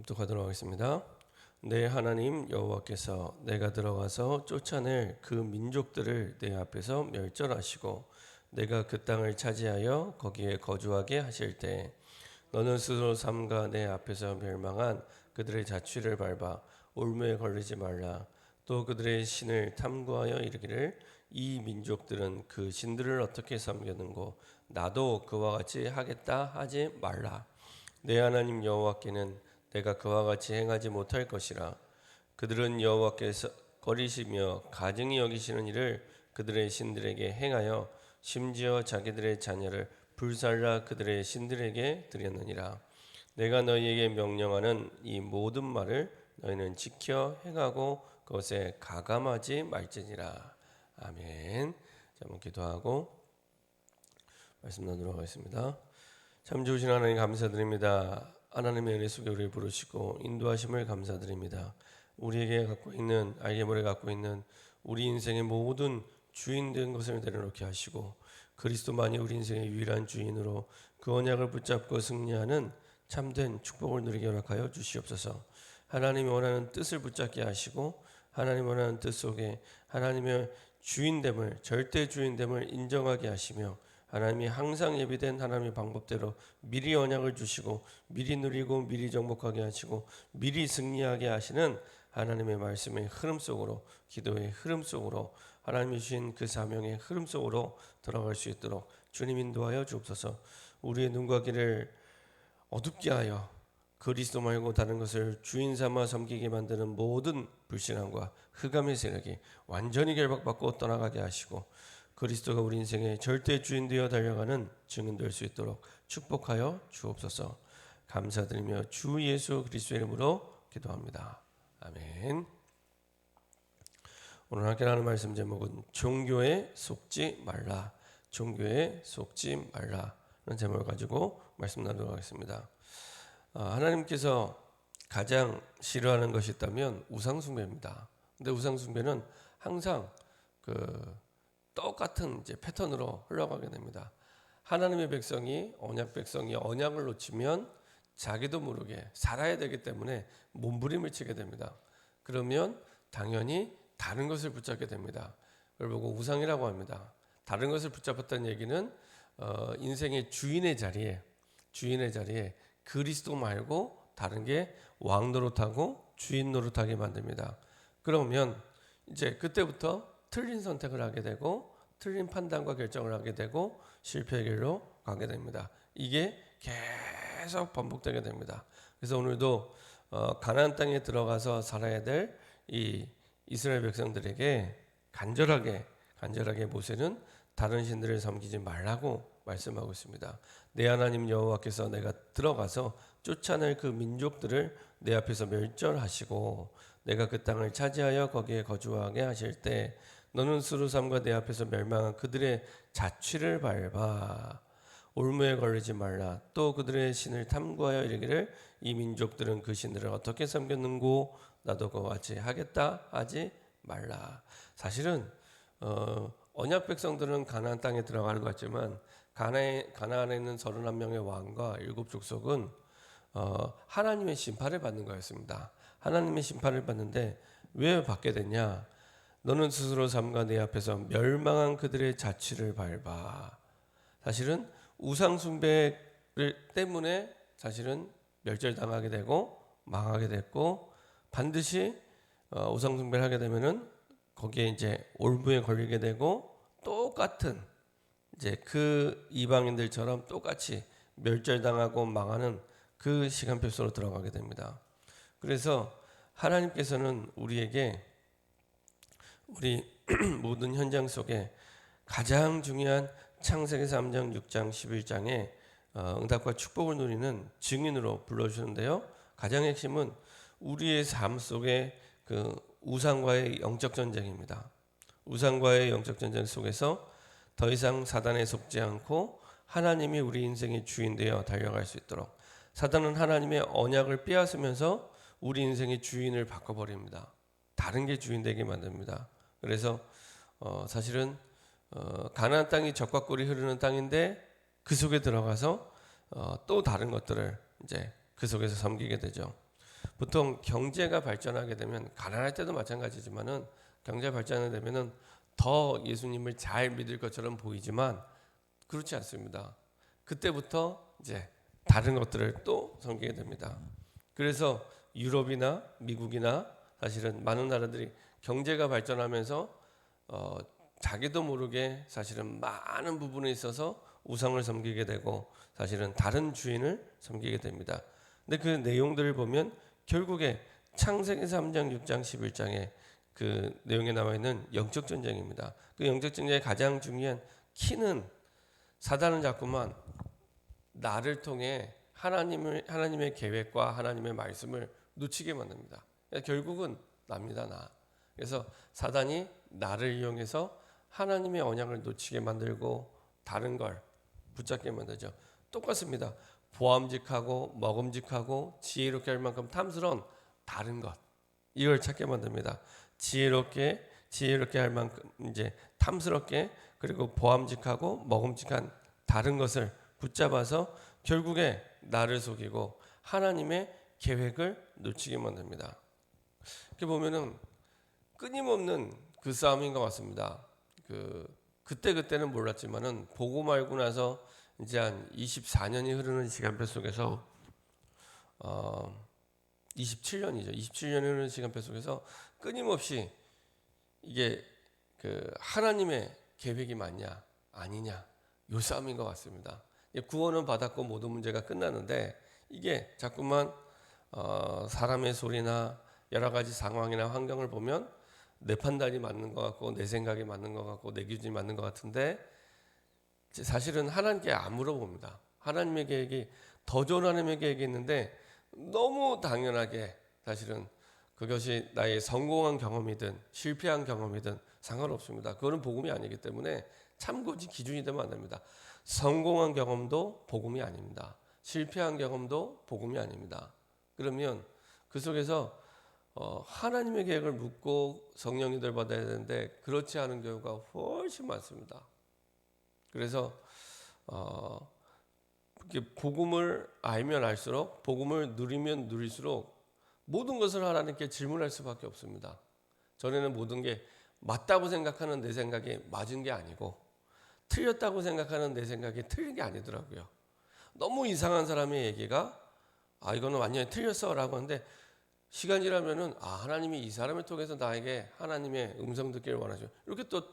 합독하도록 하겠습니다. 내 하나님 여호와께서 내가 들어가서 쫓아낼 그 민족들을 내 앞에서 멸절하시고 내가 그 땅을 차지하여 거기에 거주하게 하실 때 너는 스스로 삼가 내 앞에서 멸망한 그들의 자취를 밟아 올무에 걸리지 말라. 또 그들의 신을 탐구하여 이르기를 이 민족들은 그 신들을 어떻게 섬겼는고 나도 그와 같이 하겠다 하지 말라. 내 하나님 여호와께는 내가 그와 같이 행하지 못할 것이라. 그들은 여호와께서 거리시며 가증히 여기시는 일을 그들의 신들에게 행하여 심지어 자기들의 자녀를 불살라 그들의 신들에게 드렸느니라. 내가 너희에게 명령하는 이 모든 말을 너희는 지켜 행하고 그것에 가감하지 말지니라. 아멘. 자, 한번 기도하고 말씀 나누도록 하겠습니다. 참 좋으신 하나님 감사드립니다. 하나님의 은혜 속에 우리를 부르시고 인도하심을 감사드립니다. 우리에게 갖고 있는 알게모레 갖고 있는 우리 인생의 모든 주인 된 것을 내려놓게 하시고 그리스도만이 우리 인생의 유일한 주인으로 그 언약을 붙잡고 승리하는 참된 축복을 누리게 허락하여 주시옵소서. 하나님이 원하는 뜻을 붙잡게 하시고 하나님 원하는 뜻 속에 하나님의 주인됨을 절대 주인됨을 인정하게 하시며 하나님이 항상 예비된 하나님의 방법대로 미리 언약을 주시고 미리 누리고 미리 정복하게 하시고 미리 승리하게 하시는 하나님의 말씀의 흐름 속으로 기도의 흐름 속으로 하나님이 주신 그 사명의 흐름 속으로 들어갈 수 있도록 주님 인도하여 주옵소서. 우리의 눈과 귀를 어둡게 하여 그리스도 말고 다른 것을 주인 삼아 섬기게 만드는 모든 불신앙과 흑암의 세력이 완전히 결박받고 떠나가게 하시고 그리스도가 우리 인생의 절대 주인 되어 달려가는 증인 될 수 있도록 축복하여 주옵소서. 감사드리며 주 예수 그리스도의 이름으로 기도합니다. 아멘. 오늘 함께 나누는 말씀 제목은 종교에 속지 말라. 종교에 속지 말라는 제목을 가지고 말씀 나누도록 하겠습니다. 하나님께서 가장 싫어하는 것이 있다면 우상숭배입니다. 근데 우상숭배는 항상 똑같은 패턴으로 흘러가게 됩니다. 하나님의 백성이 언약 백성이 언약을 놓치면 자기도 모르게 살아야 되기 때문에 몸부림을 치게 됩니다. 그러면 당연히 다른 것을 붙잡게 됩니다. 그걸 보고 우상이라고 합니다. 다른 것을 붙잡았다는 얘기는 인생의 주인의 자리에 그리스도 말고 다른 게 왕 노릇하고 주인 노릇하게 만듭니다. 그러면 이제 그때부터 틀린 선택을 하게 되고 틀린 판단과 결정을 하게 되고 실패의 길로 가게 됩니다. 이게 계속 반복되게 됩니다. 그래서 오늘도 가나안 땅에 들어가서 살아야 될 이 이스라엘 백성들에게 간절하게 모세는 다른 신들을 섬기지 말라고 말씀하고 있습니다. 내 하나님 여호와께서 내가 들어가서 쫓아낼 그 민족들을 내 앞에서 멸절하시고 내가 그 땅을 차지하여 거기에 거주하게 하실 때 너는 스스로 삼가 내 앞에서 멸망한 그들의 자취를 밟아 올무에 걸리지 말라. 또 그들의 신을 탐구하여 이르기를 이 민족들은 그 신들을 어떻게 섬겼는고 나도 그와 같이 하겠다 하지 말라. 사실은 언약 백성들은 가나안 땅에 들어가는 것 같지만 가나안에 있는 31명의 왕과 7족속은 하나님의 심판을 받는 거였습니다. 하나님의 심판을 받는데 왜 받게 됐냐? 너는 스스로 삼가 내 앞에서 멸망한 그들의 자취를 밟아. 사실은 우상 숭배 때문에 사실은 멸절당하게 되고 망하게 됐고 반드시 우상 숭배를 하게 되면은 거기에 이제 올무에 걸리게 되고 똑같은 이제 그 이방인들처럼 똑같이 멸절당하고 망하는 그 시간표 속으로 들어가게 됩니다. 그래서 하나님께서는 우리에게 우리 모든 현장 속에 가장 중요한 창세기 3장, 6장, 11장에 응답과 축복을 누리는 증인으로 불러주는데요. 가장 핵심은 우리의 삶 속에 그 우상과의 영적 전쟁입니다. 우상과의 영적 전쟁 속에서 더 이상 사단에 속지 않고 하나님이 우리 인생의 주인 되어 달려갈 수 있도록 사단은 하나님의 언약을 빼앗으면서 우리 인생의 주인을 바꿔버립니다. 다른 게 주인 되게 만듭니다. 그래서 사실은 가나안 땅이 적과 꿀이 흐르는 땅인데 그 속에 들어가서 또 다른 것들을 이제 그 속에서 섬기게 되죠. 보통 경제가 발전하게 되면 가난할 때도 마찬가지지만은 경제 발전이 되면은 더 예수님을 잘 믿을 것처럼 보이지만 그렇지 않습니다. 그때부터 이제 다른 것들을 또 섬기게 됩니다. 그래서 유럽이나 미국이나 사실은 많은 나라들이 경제가 발전하면서 자기도 모르게 사실은 많은 부분에 있어서 우상을 섬기게 되고 사실은 다른 주인을 섬기게 됩니다. 근데 그 내용들을 보면 결국에 창세기 3장, 6장, 11장에 그 내용에 나와 있는 영적 전쟁입니다. 그 영적 전쟁의 가장 중요한 키는 사단은 자꾸만 나를 통해 하나님의 계획과 하나님의 말씀을 놓치게 만듭니다. 결국은 납니다, 나. 그래서 사단이 나를 이용해서 하나님의 언약을 놓치게 만들고 다른 걸 붙잡게 만들죠. 똑같습니다. 보암직하고 먹음직하고 지혜롭게 할 만큼 탐스러운 다른 것, 이걸 찾게 만듭니다. 지혜롭게 할 만큼 이제 탐스럽게, 그리고 보암직하고 먹음직한 다른 것을 붙잡아서 결국에 나를 속이고 하나님의 계획을 놓치게 만듭니다. 이렇게 보면은 끊임없는 그 싸움인 것 같습니다. 그때는 몰랐지만은 보고 말고 나서 이제 한 24년이 흐르는 시간표 속에서 27년이죠. 27년이 흐르는 시간표 속에서 끊임없이 이게 그 하나님의 계획이 맞냐 아니냐 요 싸움인 것 같습니다. 구원은 받았고 모든 문제가 끝나는데 이게 자꾸만 사람의 소리나 여러 가지 상황이나 환경을 보면 내 판단이 맞는 것 같고 내 생각이 맞는 것 같고 내 기준이 맞는 것 같은데 사실은 하나님께 안 물어봅니다. 하나님의 계획이 더 좋은 하나님의 계획이 있는데 너무 당연하게 사실은 그것이 나의 성공한 경험이든 실패한 경험이든 상관없습니다. 그거는 복음이 아니기 때문에 참고지 기준이 되면 안 됩니다. 성공한 경험도 복음이 아닙니다. 실패한 경험도 복음이 아닙니다. 그러면 그 속에서 하나님의 계획을 묻고 성령님들 받아야 되는데 그렇지 않은 경우가 훨씬 많습니다. 그래서 복음을 알면 알수록, 복음을 누리면 누릴수록 모든 것을 하나님께 질문할 수밖에 없습니다. 전에는 모든 게 맞다고 생각하는 내 생각이 맞은 게 아니고 틀렸다고 생각하는 내 생각이 틀린 게 아니더라고요. 너무 이상한 사람의 얘기가 이거는 완전히 틀렸어 라고 하는데 시간이 지나면은 하나님이 이 사람을 통해서 나에게 하나님의 음성 듣기를 원하죠. 이렇게 또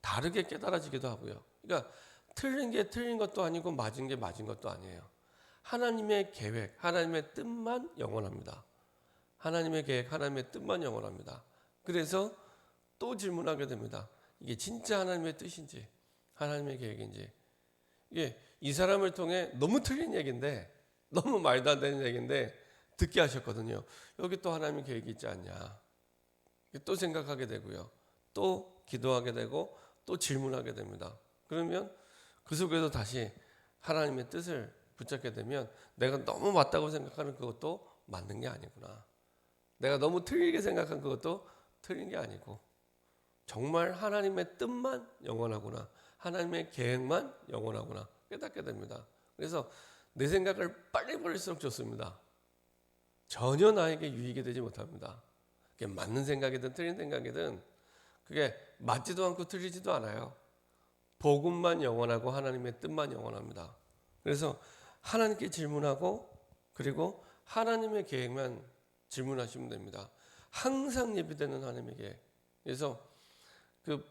다르게 깨달아지기도 하고요. 그러니까 틀린 게 틀린 것도 아니고 맞은 게 맞은 것도 아니에요. 하나님의 계획, 하나님의 뜻만 영원합니다. 하나님의 계획, 하나님의 뜻만 영원합니다. 그래서 또 질문하게 됩니다. 이게 진짜 하나님의 뜻인지 하나님의 계획인지. 이게 이 사람을 통해 너무 틀린 얘기인데 너무 말도 안 되는 얘기인데 듣게 하셨거든요. 여기 또 하나님의 계획이 있지 않냐. 또 생각하게 되고요. 또 기도하게 되고 또 질문하게 됩니다. 그러면 그 속에서 다시 하나님의 뜻을 붙잡게 되면 내가 너무 맞다고 생각하는 그것도 맞는 게 아니구나. 내가 너무 틀리게 생각한 그것도 틀린 게 아니고 정말 하나님의 뜻만 영원하구나. 하나님의 계획만 영원하구나. 깨닫게 됩니다. 그래서 내 생각을 빨리 버릴수록 좋습니다. 전혀 나에게 유익이 되지 못합니다. 그게 맞는 생각이든 틀린 생각이든 그게 맞지도 않고 틀리지도 않아요. 복음만 영원하고 하나님의 뜻만 영원합니다. 그래서 하나님께 질문하고 그리고 하나님의 계획만 질문하시면 됩니다. 항상 예비되는 하나님의 계획. 그래서 그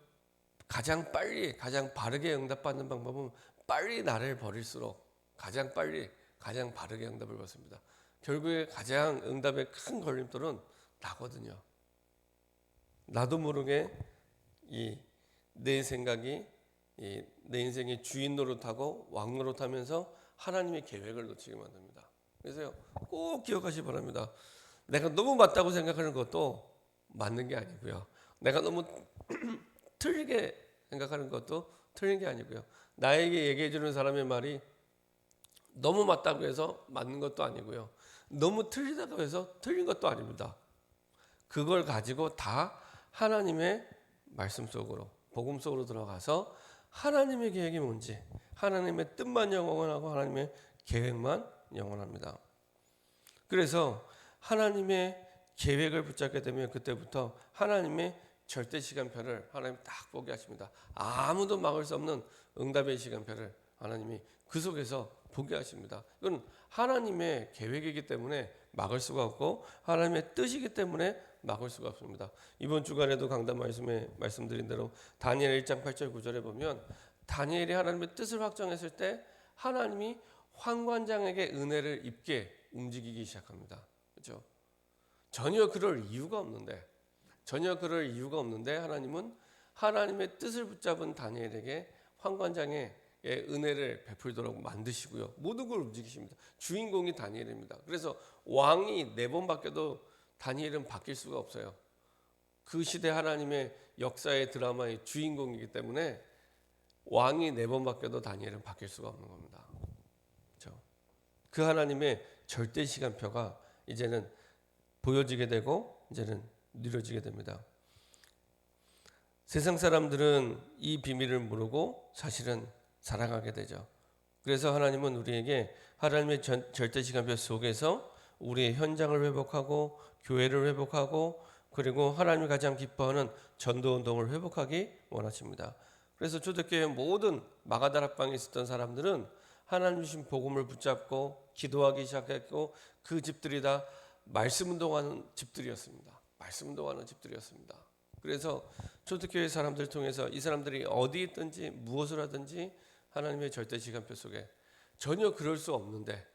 가장 빨리 가장 바르게 응답받는 방법은 빨리 나를 버릴수록 가장 빨리 가장 바르게 응답을 받습니다. 결국에 가장 응답의 큰 걸림돌은 나거든요. 나도 모르게 내 생각이 내 인생의 주인 노릇하고 왕 노릇하면서 하나님의 계획을 놓치게 만듭니다. 그래서 꼭 기억하시기 바랍니다. 내가 너무 맞다고 생각하는 것도 맞는 게 아니고요. 내가 너무 틀리게 생각하는 것도 틀린 게 아니고요. 나에게 얘기해 주는 사람의 말이 너무 맞다고 해서 맞는 것도 아니고요. 너무 틀리다고 해서 틀린 것도 아닙니다. 그걸 가지고 다 하나님의 말씀 속으로, 복음 속으로 들어가서 하나님의 계획이 뭔지, 하나님의 뜻만 영원하고 하나님의 계획만 영원합니다. 그래서 하나님의 계획을 붙잡게 되면 그때부터 하나님의 절대 시간표를 하나님 딱 보게 하십니다. 아무도 막을 수 없는 응답의 시간표를 하나님이 그 속에서 보게 하십니다. 이건 하나님의 계획이기 때문에 막을 수가 없고 하나님의 뜻이기 때문에 막을 수가 없습니다. 이번 주간에도 강단 말씀에 말씀드린 대로 다니엘 1장 8절 9절에 보면 다니엘이 하나님의 뜻을 확정했을 때 하나님이 환관장에게 은혜를 입게 움직이기 시작합니다. 그렇죠? 전혀 그럴 이유가 없는데 하나님은 하나님의 뜻을 붙잡은 다니엘에게 환관장의 은혜를 베풀도록 만드시고요. 모든 걸 움직이십니다. 주인공이 다니엘입니다. 그래서 왕이 4번 바뀌어도 다니엘은 바뀔 수가 없어요. 그 시대 하나님의 역사의 드라마의 주인공이기 때문에 왕이 4번 바뀌어도 다니엘은 바뀔 수가 없는 겁니다. 그렇죠? 그 하나님의 절대 시간표가 이제는 보여지게 되고 이제는 누려지게 됩니다. 세상 사람들은 이 비밀을 모르고 사실은 살아가게 되죠. 그래서 하나님은 우리에게 하나님의 절대 시간표 속에서 우리의 현장을 회복하고 교회를 회복하고 그리고 하나님이 가장 기뻐하는 전도 운동을 회복하기 원하십니다. 그래서 초대교회 모든 마가다락방에 있었던 사람들은 하나님 주신 복음을 붙잡고 기도하기 시작했고 그 집들이 다 말씀 운동하는 집들이었습니다. 그래서 초대교회 사람들을 통해서 이 사람들이 어디 있든지 무엇을 하든지 하나님의 절대 시간표 속에 전혀 그럴 수 없는데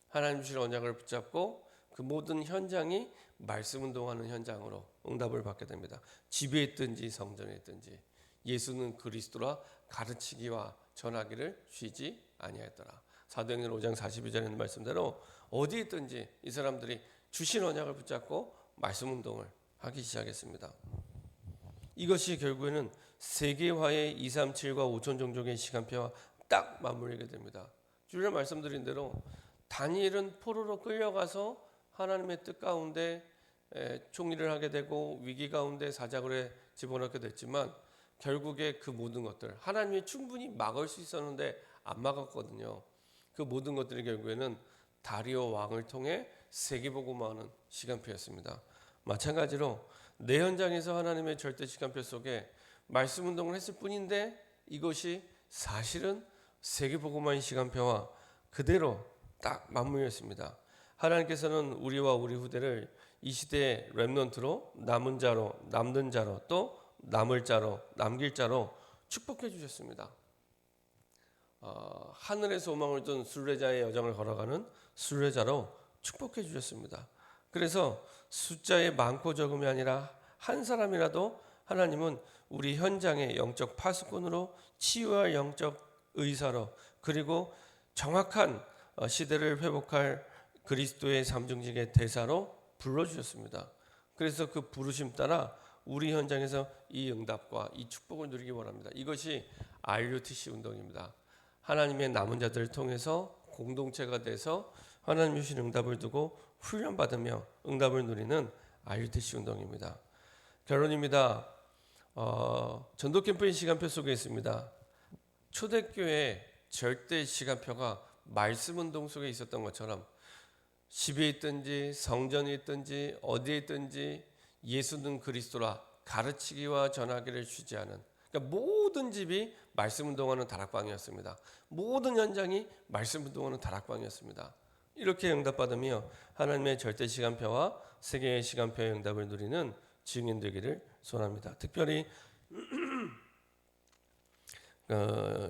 하나님 주신 언약을 붙잡고 그 모든 현장이 말씀 운동하는 현장으로 응답을 받게 됩니다. 집에 있든지 성전에 있든지 예수는 그리스도라 가르치기와 전하기를 쉬지 아니하였더라. 사도행전 5장 42절에 있는 말씀대로 어디 있든지 이 사람들이 주신 언약을 붙잡고 말씀 운동을 하기 시작했습니다. 이것이 결국에는 세계화의 237과 5천 종족의 시간표와 딱 맞물리게 됩니다. 주일에 말씀드린 대로 다니엘은 포로로 끌려가서 하나님의 뜻 가운데 총리를 하게 되고 위기 가운데 사자굴에 집어넣게 됐지만 결국에 그 모든 것들 하나님이 충분히 막을 수 있었는데 안 막았거든요. 그 모든 것들이 결국에는 다리오 왕을 통해 세계복음화하는 시간표였습니다. 마찬가지로 내 현장에서 하나님의 절대 시간표 속에 말씀 운동을 했을 뿐인데 이것이 사실은 세계복음화의 시간표와 그대로 딱 맞물렸습니다. 하나님께서는 우리와 우리 후대를 이 시대의 렘넌트로 남은 자로 남는 자로 또 남을 자로 남길 자로 축복해 주셨습니다. 하늘의 소망을 둔 순례자의 여정을 걸어가는 순례자로 축복해 주셨습니다. 그래서 숫자의 많고 적음이 아니라 한 사람이라도 하나님은 우리 현장의 영적 파수꾼으로 치유할 영적 의사로 그리고 정확한 시대를 회복할 그리스도의 삼중직의 대사로 불러주셨습니다. 그래서 그 부르심 따라 우리 현장에서 이 응답과 이 축복을 누리기 원합니다. 이것이 RUTC 운동입니다. 하나님의 남은 자들을 통해서 공동체가 돼서 하나님 주신 응답을 두고 훈련받으며 응답을 누리는 RUTC 운동입니다. 결론입니다. 전도 캠프의 시간표 속에 있습니다. 초대교회 절대 시간표가 말씀 운동 속에 있었던 것처럼 집에 있든지 성전에 있든지 어디에 있든지 예수는 그리스도라 가르치기와 전하기를 쉬지 않은 그러니까 모든 집이 말씀 운동하는 다락방이었습니다. 모든 현장이 말씀 운동하는 다락방이었습니다. 이렇게 응답받으며 하나님의 절대 시간표와 세계의 시간표의 응답을 누리는 증인 되기를 소원합니다. 특별히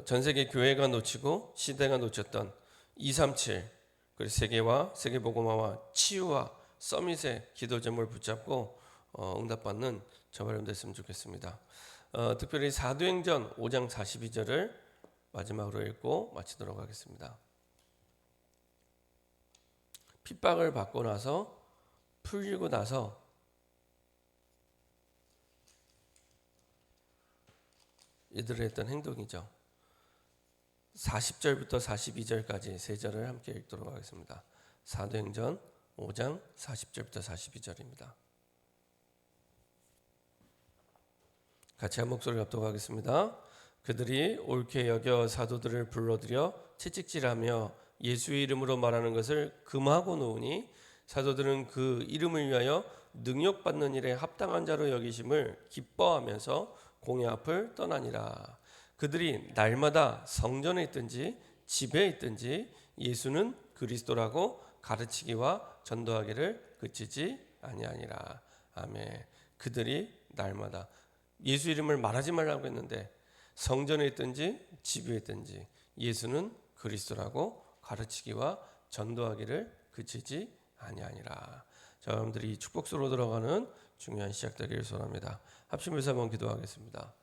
전 세계 교회가 놓치고 시대가 놓쳤던 237 그리고 세계와 세계복음화와 치유와 서밋의 기도 제목을 붙잡고 응답받는 저와 여러분 됐으면 좋겠습니다. 특별히 사도행전 5장 42절을 마지막으로 읽고 마치도록 하겠습니다. 핍박을 받고 나서 풀리고 나서 이들이 했던 행동이죠. 40절부터 42절까지 세 절을 함께 읽도록 하겠습니다. 사도행전 5장 40절부터 42절입니다. 같이 한 목소리 합독하겠습니다. 그들이 옳게 여겨 사도들을 불러들여 채찍질하며 예수의 이름으로 말하는 것을 금하고 놓으니 사도들은 그 이름을 위하여 능력받는 일에 합당한 자로 여기심을 기뻐하면서 공회 앞을 떠나니라. 그들이 날마다 성전에 있든지 집에 있든지 예수는 그리스도라고 가르치기와 전도하기를 그치지 아니하니라. 아멘. 그들이 날마다 예수 이름을 말하지 말라고 했는데 성전에 있든지 집에 있든지 예수는 그리스도라고 가르치기와 전도하기를 그치지 아니하니라. 자, 여러분들이 이 축복수로 들어가는 중요한 시작되기를 소원합니다. 합심해서 한번 기도하겠습니다.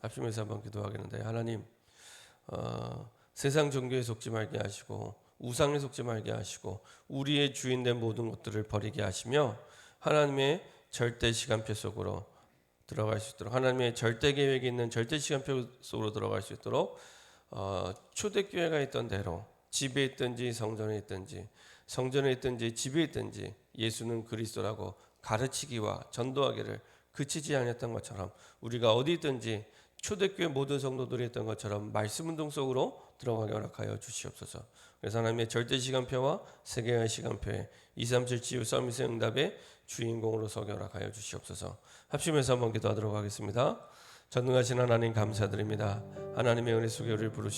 합심해서 한번 기도하겠는데, 하나님, 세상 종교에 속지 말게 하시고 우상에 속지 말게 하시고 우리의 주인된 모든 것들을 버리게 하시며 하나님의 절대 시간표 속으로 들어갈 수 있도록, 하나님의 절대 계획이 있는 절대 시간표 속으로 들어갈 수 있도록 초대교회가 있던 대로 집에 있든지 성전에 있든지 집에 있든지 예수는 그리스도라고 가르치기와 전도하기를 그치지 않았던 것처럼 우리가 어디 있든지 초대교회 모든 성도들이 했던 것처럼 말씀 운동 속으로 들어가게 허락하여 주시옵소서. 그래서 하나님의 절대 시간표와 세계의 시간표에 237 치유 서밋의 응답의 주인공으로 서게 허락하여 주시옵소서. 합심해서 한번 기도하도록 하겠습니다. 전능하신 하나님 감사드립니다. 하나님의 은혜 속에 우리를 부르시고